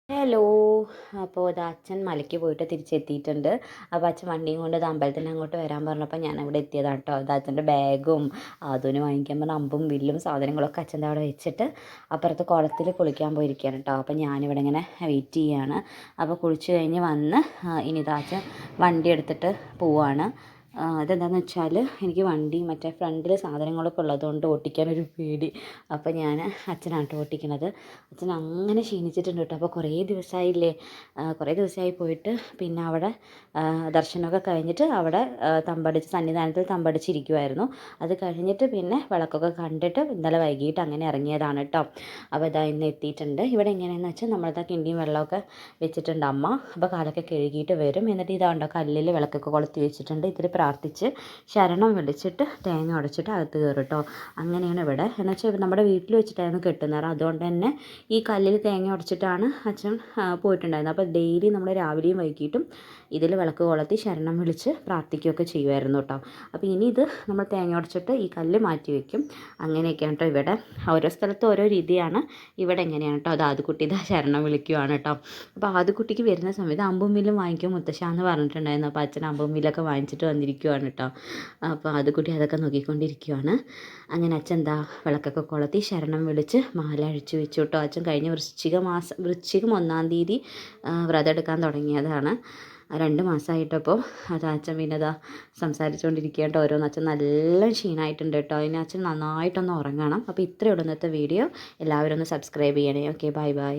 Hello. അപ്പോൾ ഇത് അച്ഛൻ മലയ്ക്ക് പോയിട്ട് തിരിച്ചെത്തിയിട്ടുണ്ട്. അപ്പോൾ അച്ഛൻ വണ്ടിയും കൊണ്ട് ഇത് അമ്പലത്തിൽ അങ്ങോട്ട് വരാൻ പറഞ്ഞപ്പോൾ ഞാൻ അവിടെ എത്തിയതാണ് കേട്ടോ. അത് അച്ഛൻ്റെ ബാഗും അതിന് വാങ്ങിക്കാൻ പറഞ്ഞ അമ്പും വില്ലും സാധനങ്ങളൊക്കെ അച്ഛൻ്റെ അവിടെ വെച്ചിട്ട് അപ്പുറത്ത് കുളത്തിൽ കുളിക്കാൻ പോയിരിക്കുകയാണ് കേട്ടോ. അപ്പോൾ ഞാനിവിടെ ഇങ്ങനെ വെയിറ്റ് ചെയ്യുകയാണ്. അപ്പോൾ കുളിച്ച് കഴിഞ്ഞ് വന്ന് ഇനി ഇതാ അച്ഛൻ വണ്ടി എടുത്തിട്ട് പോവാണ്. ഇതെന്താണെന്ന് വെച്ചാൽ എനിക്ക് വണ്ടി മറ്റേ ഫ്രണ്ടിൽ സാധനങ്ങളൊക്കെ ഉള്ളതുകൊണ്ട് ഓട്ടിക്കാനൊരു പേടി. അപ്പോൾ ഞാൻ അച്ഛനാണ് കേട്ടോ ഓട്ടിക്കണത്. അച്ഛൻ അങ്ങനെ ക്ഷീണിച്ചിട്ടുണ്ട് കേട്ടോ. അപ്പോൾ കുറേ ദിവസമായില്ലേ, കുറേ ദിവസമായി പോയിട്ട് പിന്നെ അവിടെ ദർശനമൊക്കെ കഴിഞ്ഞിട്ട് അവിടെ സന്നിധാനത്തിൽ തമ്പടിച്ചിരിക്കുമായിരുന്നു. അത് കഴിഞ്ഞിട്ട് പിന്നെ വിളക്കൊക്കെ കണ്ടിട്ട് ഇന്നലെ വൈകിട്ട് അങ്ങനെ ഇറങ്ങിയതാണ് കേട്ടോ. അപ്പോൾ ഇതാ ഇന്ന് എത്തിയിട്ടുണ്ട്. ഇവിടെ എങ്ങനെയാണെന്ന് വെച്ചാൽ നമ്മളിതാ കിണ്ടിയും വെള്ളമൊക്കെ വെച്ചിട്ടുണ്ട് അമ്മ. അപ്പോൾ കാലൊക്കെ കഴുകിയിട്ട് വരും. എന്നിട്ട് ഇതാണ്ടോ കല്ലിൽ വിളക്കൊക്കെ കൊളുത്തി വെച്ചിട്ടുണ്ട്. ഇതിൽ പ്രാർത്ഥിച്ച് ശരണം വിളിച്ചിട്ട് തേങ്ങ ഉടച്ചിട്ട് അകത്ത് കയറും കേട്ടോ. അങ്ങനെയാണ് ഇവിടെ. എന്ന് വെച്ചാൽ നമ്മുടെ വീട്ടിൽ വെച്ചിട്ടായിരുന്നു കെട്ടുന്നത്. അതുകൊണ്ട് തന്നെ ഈ കല്ലിൽ തേങ്ങ ഉടച്ചിട്ടാണ് അച്ഛൻ പോയിട്ടുണ്ടായിരുന്നത്. അപ്പോൾ ഡെയിലി നമ്മൾ രാവിലെയും വൈകിട്ടും ഇതിൽ വിളക്ക് കൊളുത്തി ശരണം വിളിച്ച് പ്രാർത്ഥിക്കുകയൊക്കെ ചെയ്യുമായിരുന്നു കേട്ടോ. അപ്പോൾ ഇനി ഇത് നമ്മൾ തേങ്ങ ഉടച്ചിട്ട് ഈ കല്ല് മാറ്റി വയ്ക്കും. അങ്ങനെയൊക്കെയാണ് കേട്ടോ ഇവിടെ. ഓരോ സ്ഥലത്തും ഓരോ രീതിയാണ്. ഇവിടെ എങ്ങനെയാണ് കേട്ടോ. അത് ആദ്യക്കുട്ടി ഇതാ ശരണം വിളിക്കുകയാണ് കേട്ടോ. അപ്പോൾ ആദ്യക്കുട്ടിക്ക് വരുന്ന സമയത്ത് അമ്പും വില്ലും വാങ്ങിക്കും മുത്തശ്ശാന്ന് പറഞ്ഞിട്ടുണ്ടായിരുന്നു. അപ്പോൾ അച്ഛൻ അമ്പും വില്ലൊക്കെ വാങ്ങിച്ചിട്ട് വന്നിരിക്കുവാണ് കേട്ടോ. അപ്പോൾ ആദ്യക്കുട്ടി അതൊക്കെ നോക്കിക്കൊണ്ടിരിക്കുവാണ്. അങ്ങനെ അച്ഛൻ എന്താ വിളക്കൊക്കെ കൊളുത്തി ശരണം വിളിച്ച് മാല അഴിച്ചു വെച്ചു കേട്ടോ. അച്ഛൻ കഴിഞ്ഞ വൃശ്ചികം 1-ാം തീയതി വ്രതം എടുക്കാൻ തുടങ്ങിയതാണ്. 2 മാസമായിട്ടപ്പോൾ അത് അച്ഛൻ പിന്നെ അതാ സംസാരിച്ചുകൊണ്ടിരിക്കുക കേട്ടോ. ഓരോന്ന് അച്ഛൻ നല്ല ക്ഷീണമായിട്ടുണ്ട് കേട്ടോ. അതിന് അച്ഛൻ നന്നായിട്ടൊന്ന് ഉറങ്ങണം. അപ്പോൾ ഇത്രയേ ഉള്ളൂ ഇന്നത്തെ വീഡിയോ. എല്ലാവരും ഒന്ന് സബ്സ്ക്രൈബ് ചെയ്യണേ. Okay, bye bye.